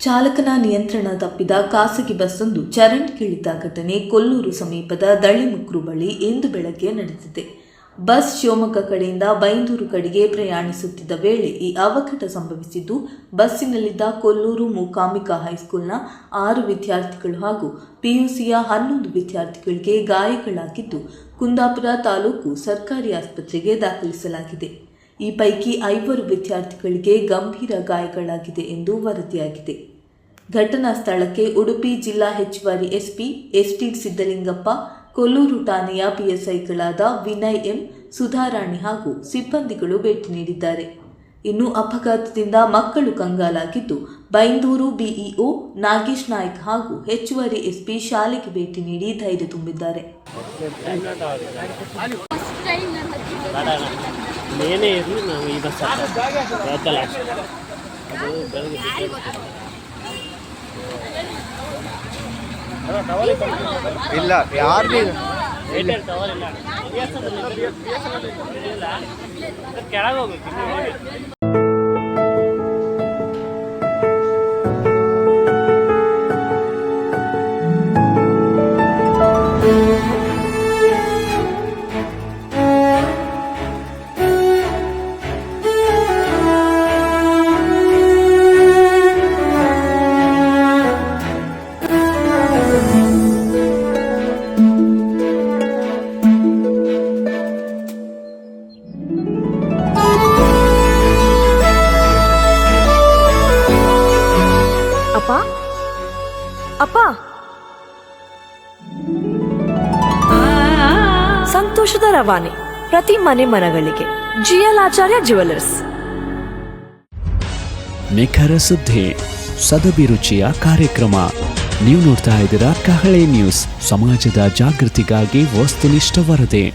ಚಾಲಕನ ನಿಯಂತ್ರಣ ತಪ್ಪಿದ ಖಾಸಗಿ ಬಸ್ಸೊಂದು ಚರಂಡಿಗಿಳಿದ ಘಟನೆ ಕೊಲ್ಲೂರು ಸಮೀಪದ ದಳ್ಳಿಮುಕ್ರು ಬಳಿ ಇಂದು ಬೆಳಗ್ಗೆ ನಡೆದಿದೆ. ಬಸ್ ಶಿವಮೊಗ್ಗ ಕಡೆಯಿಂದ ಬೈಂದೂರು ಕಡೆಗೆ ಪ್ರಯಾಣಿಸುತ್ತಿದ್ದ ವೇಳೆ ಈ ಅವಘಡ ಸಂಭವಿಸಿದ್ದು, ಬಸ್ಸಿನಲ್ಲಿದ್ದ ಕೊಲ್ಲೂರು ಮೂಕಾಂಬಿಕಾ ಹೈಸ್ಕೂಲ್ನ 6 ವಿದ್ಯಾರ್ಥಿಗಳು ಹಾಗೂ ಪಿಯುಸಿಯ 11 ವಿದ್ಯಾರ್ಥಿಗಳಿಗೆ ಗಾಯಗಳಾಗಿದ್ದು, ಕುಂದಾಪುರ ತಾಲೂಕು ಸರ್ಕಾರಿ ಆಸ್ಪತ್ರೆಗೆ ದಾಖಲಿಸಲಾಗಿದೆ. ಈ ಪೈಕಿ 5 ವಿದ್ಯಾರ್ಥಿಗಳಿಗೆ ಗಂಭೀರ ಗಾಯಗಳಾಗಿದೆ ಎಂದು ವರದಿಯಾಗಿದೆ. ಘಟನಾ ಸ್ಥಳಕ್ಕೆ ಉಡುಪಿ ಜಿಲ್ಲಾ ಹೆಚ್ಚುವರಿ ಎಸ್ಪಿ ಎಸ್ಟಿ ಸಿದ್ದಲಿಂಗಪ್ಪ, ಕೊಲ್ಲೂರು ಠಾಣೆಯ ಪಿಎಸ್ಐಗಳಾದ ವಿನಯ್ ಎಂ, ಸುಧಾರಾಣಿ ಹಾಗೂ ಸಿಬ್ಬಂದಿಗಳು ಭೇಟಿ ನೀಡಿದ್ದಾರೆ. ಇನ್ನು ಅಪಘಾತದಿಂದ ಮಕ್ಕಳು ಕಂಗಾಲಾಗಿದ್ದು, ಬೈಂದೂರು ಬಿಇಒ ನಾಗೇಶ್ ನಾಯ್ಕ್ ಹಾಗೂ ಹೆಚ್ಚುವರಿ ಎಸ್ಪಿ ಶಾಲೆಗೆ ಭೇಟಿ ನೀಡಿ ಧೈರ್ಯ ತುಂಬಿದ್ದಾರೆ. ಇಲ್ಲ ಯಾರು ಕೆಳಗೆ ಹೋಗ್ಬೇಕು. ಅಪ್ಪ, ಸಂತೋಷದ ರವಾನೆ ಪ್ರತಿ ಮನೆಗಳಿಗೆ. ಜಿಎಲ್ ಆಚಾರ್ಯ ಜ್ಯುವೆಲರ್ಸ್. ನಿಖರ ಸುದ್ದಿ, ಸದಭಿರುಚಿಯ ಕಾರ್ಯಕ್ರಮ. ನೀವು ನೋಡ್ತಾ ಇದ್ದೀರಾ ಕಹಳೆ ನ್ಯೂಸ್, ಸಮಾಜದ ಜಾಗೃತಿಗಾಗಿ ವಸ್ತುನಿಷ್ಠ ವರದಿ.